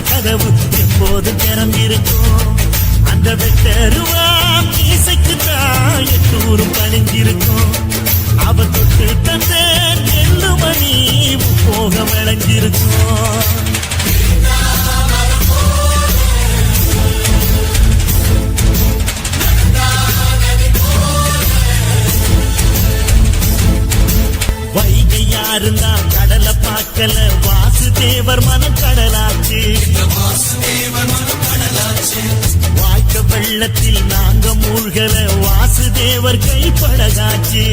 கதவு எப்போதும் திறந்திருக்கும். அந்த வெட்டருவா இசைக்குத்தான் எட்டூரும் பணிஞ்சிருக்கும். அவ தொட்டு தந்த நெல்லுமணி போக விளைஞ்சிருக்கும். வைகையாருந்தா கடலை பார்க்கல, வாசுதேவர் மனம் கடலாச்சு. வாழ்க்க வெள்ளத்தில் நாங்க மூழ்கல, வாசுதேவர் கைப்படகாச்சு.